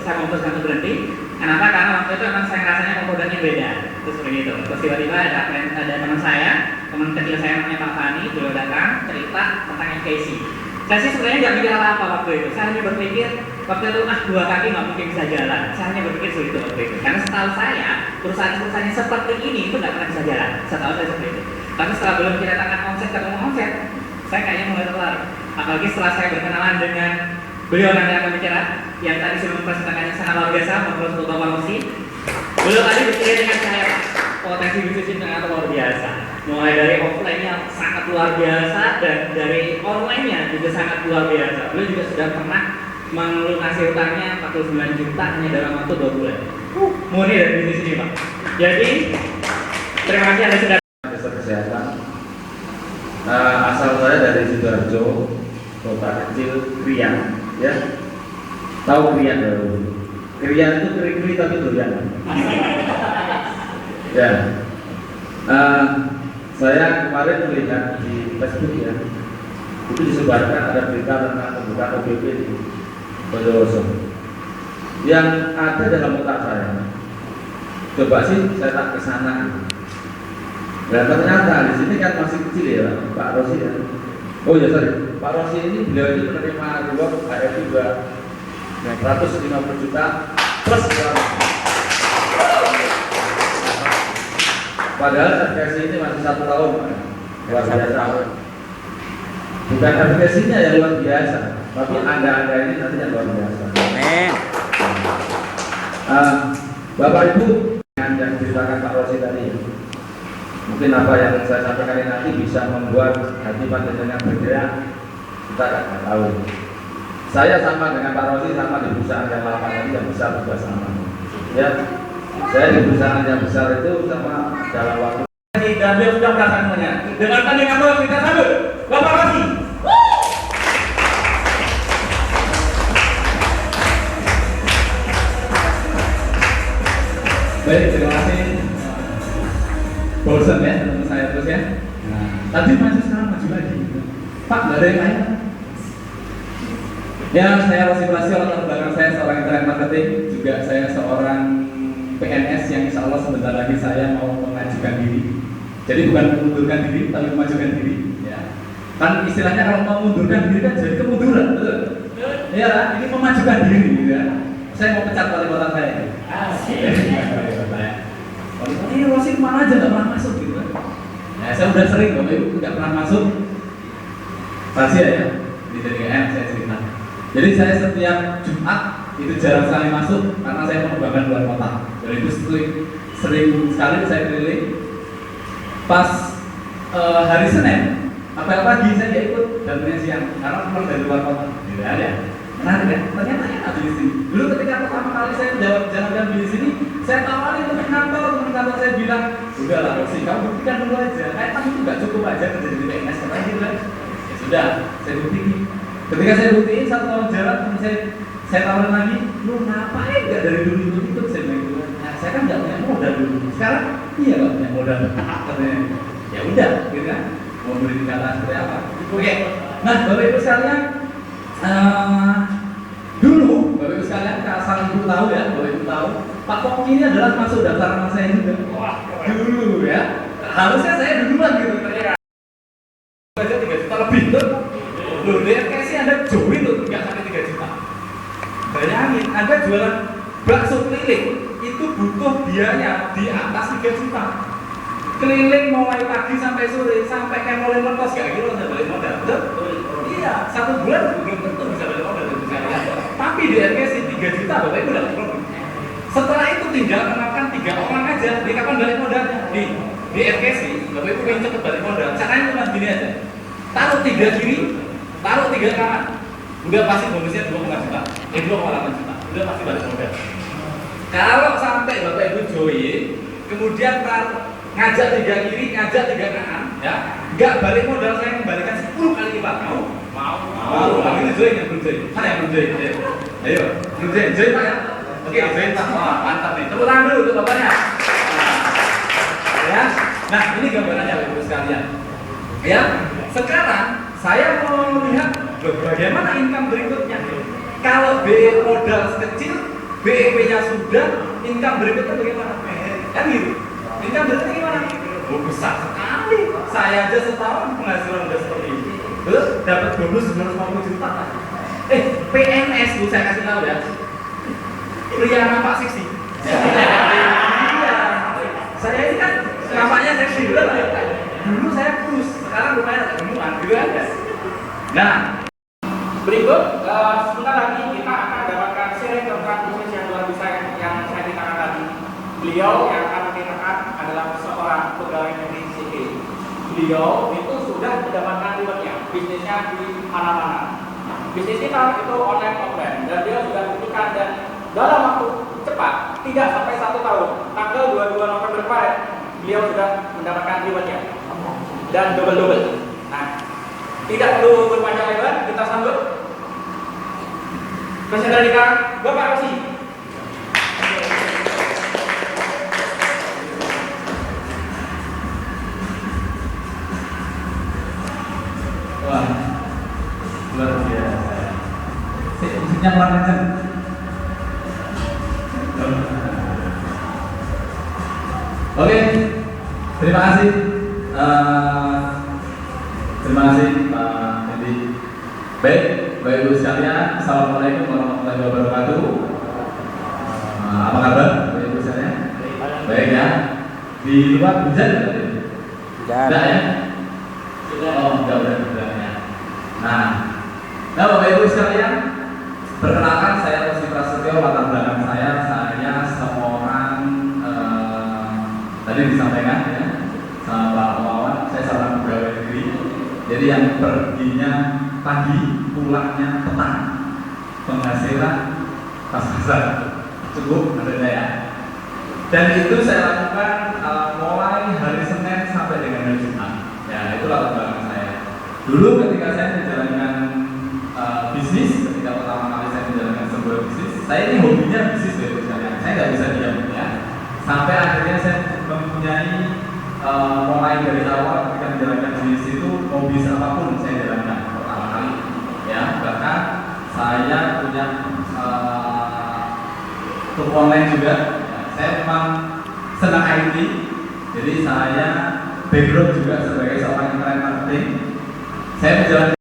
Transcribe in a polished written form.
saya memutuskan untuk berhenti. Kenapa? Karena waktu itu memang saya rasanya kompodannya beda. Terus seperti itu. Terus tiba-tiba ada teman saya, teman kecil saya namanya Pak Fani, beliau datang cerita tentang MKC. Saya sih sebenarnya nggak mikir apa waktu itu. Saya hanya berpikir waktu itu dua kaki nggak mungkin bisa jalan. Saya hanya berpikir seperti itu waktu itu. Karena setahu saya perusahaan-perusahaan yang seperti ini itu nggak pernah bisa jalan. Setahu saya seperti itu. Tapi setelah belum kita tangan omset ketemu omset, saya kayaknya mulai tertarik. Apalagi setelah saya berkenalan dengan beliau nanti akan bicara yang tadi sudah mempresentasikan yang sangat luar biasa, Bapak Sultan Pamusi. Beliau tadi bicara dengan saya, potensi bisnis ini sangat luar biasa. Mulai dari offline-nya sangat luar biasa dan dari online-nya juga sangat luar biasa. Beliau juga sudah pernah melunasi hutangnya 49 juta hanya dalam waktu 2 bulan. Murni dari bisnis ini, Pak. Jadi terima kasih Anda sudah kesehatan. Asal saya dari Sidoarjo, kota kecil Krian, ya. Tahu Krian dulu? Krian itu keri-keri tapi durian. Ya. Saya kemarin melihat di Facebook ya, itu disebarkan ada berita tentang pembukaan OBP di Bondowoso. Yang ada dalam otak saya, coba sih saya tak kesana. Dan ternyata di sini kan masih kecil ya Pak Rosi ya. Oh ya sorry, Pak Rosi ini beliau ini menerima reward HF juga 150 juta plus padahal advokasi ini masih 1 tahun luar biasa. Bukan advokasinya yang luar biasa, tapi anda ini nanti yang luar biasa. Amin. Bapak Ibu yang ceritakan Pak Rosi tadi, mungkin apa yang saya sampaikan ini nanti bisa membuat hati panjenengan bergerak, kita nggak tahu. Saya sama dengan Pak Rosi sama di perusahaan yang lama tadi yang besar juga sama. Ya, saya di perusahaan yang besar itu sama dalam waktu. Dan beliau sudah melaksanakannya. Dengan tanding apa kita sambut Bapak Rosi. Baik, terima kasih. Bosan ya teman saya terus ya. Nah, tadi maju sekarang maju lagi. Pak, nggak ada yang lain? Ya, saya Rosi Prasetyo, latar belakang saya seorang internet marketing, juga saya seorang PNS yang insya Allah sebentar lagi saya mau mengajukan diri. Jadi bukan mengundurkan diri, tapi memajukan diri. Ya. Kan istilahnya kalau mau mengundurkan diri kan jadi kemunduran, betul? Ya, ini memajukan diri. Ya. Saya mau pecat wali kota saya. Asik. Ini Rosi kemana aja nggak pernah masuk gitu kan? Ya, saya udah sering Bapak Ibu nggak pernah masuk. Rahasia ya di DDM saya cerita. Jadi saya setiap Jumat itu jarang sekali masuk karena saya mengembangkan luar kota. Jadi itu sering sekali saya keliling. Pas hari Senin, apel pagi saya nggak ikut dan siang karena pulang dari luar kota. Gitu ya. Menarik ya? Ternyata enak di sini. Dulu ketika pertama kali saya menjalankan di sini, saya tawarin teman kantor saya bilang, udahlah Rosi, kamu buktikan dulu aja. Kayak kamu itu nggak cukup aja kerja di PNS katanya gitu kan? Ya sudah, saya buktiin. Ketika saya buktiin 1 tahun jalan, saya tawarin lagi, lu ngapain nggak dari dulu itu? Saya bilang gitu. Nah, saya kan nggak punya modal dulu. Sekarang iya nggak punya modal. Katanya, ya udah, gitu kan? Mau beri kata seperti apa? Oke. Nah, Bapak Ibu sekalian. Dulu, Bapak Ibu sekalian, asal Ibu tahu ya, Bapak Ibu tahu, Pak Pong ini adalah masuk daftar nama saya juga. Dulu ya, harusnya saya duluan gitu. Saja 3 juta lebih tuh. Loh, DFKC Anda join tuh nggak sampai 3 juta. Bayangin, Anda jualan bakso keliling itu butuh biaya di atas 3 juta. Keliling mulai pagi sampai sore, sampai kayak mulai lepas gak kira Anda balik modal, betul? Iya, 1 bulan belum tentu bisa balik modal itu sekalian. Tapi di RKC 3 juta Bapak Ibu dapat problem. Setelah itu tinggal kenalkan 3 orang aja. Di kapan balik modalnya? Di RKC Bapak Ibu pengen cepet balik modal. Caranya cuma gini aja. Taruh 3 kiri, taruh 3 kanan. Udah pasti bonusnya 2,5 juta. 2,8 juta. Udah pasti balik modal. Kalau sampai Bapak Ibu join, kemudian ngajak 3 kiri, ngajak 3 kanan, ya, nggak balik modal, saya kembalikan 10 kali lipat. Mau, Pak ini join yang belum join, mana yang belum join? Ayo, belum join Pak ya? Oke, join Pak, wah mantap nih, tepuk tangan dulu untuk bapaknya. Ya, nah ini gambarannya Bapak Ibu sekalian. Ya, sekarang saya mau melihat bagaimana income berikutnya. Kalau modal kecil, BEP-nya sudah, income berikutnya bagaimana? Kan gitu. Income berikutnya gimana? Oh, besar sekali. Saya aja setahun penghasilan udah seperti itu. Terus dapat bonus 250 juta. PNS Bu, saya kasih tahu ya. Pria nampak seksi. Iya. Saya ini kan nampaknya seksi juga lah. Dulu saya kurus, sekarang lumayan agak gemukan, gitu aja. Nah, Berikut, sebentar lagi kita akan dapatkan seri keempat bisnis yang luar biasa yang saya ceritakan tadi. Beliau yang akan menceritakan adalah seorang pegawai negeri sipil. Beliau itu sudah mendapatkan rewardnya, bisnisnya di mana-mana. Bisnis kita itu online offline dan dia sudah buktikan dan dalam waktu cepat, tidak sampai 1 tahun, tanggal 22 November kemarin, beliau sudah mendapatkan rewardnya dan double-double. Nah, tidak perlu berpanjang lebar, kita sambut Presiden dari Bapak Rosi. wah, luar biasa. Musiknya pelan kenceng. Oke, terima kasih. Terima kasih Pak Hendy. Baik, Bapak Ibu sekalian, Assalamualaikum warahmatullahi wabarakatuh. Apa kabar Bapak Ibu sekalian? Baik ya. Di luar hujan tadi? Tidak ya? Oh, enggak udah ya. Nah, Bapak Ibu sekalian, perkenalkan saya Rosi Prasetyo. Latar belakang saya seorang tadi disampaikan ya sama Pak Wawan, saya seorang pegawai negeri. Jadi yang perginya pagi, pulangnya petang, penghasilan pas-pasan, cukup ada ya. Dan itu saya lakukan mulai hari Senin sampai dengan hari Jumat. Ya, itu latar belakang saya. Dulu ketika saya menjalankan bisnis, ketika pertama kali saya menjalankan sebuah bisnis, saya ini hobinya bisnis dari sekalian. Saya nggak bisa diam ya. Sampai akhirnya saya mempunyai mulai dari awal ketika menjalankan bisnis itu mau bisa apapun saya jalankan pertama kali. Ya, bahkan saya punya toko online juga. Ya, saya memang senang IT, jadi saya background juga sebagai seorang internet marketing. Saya menjalankan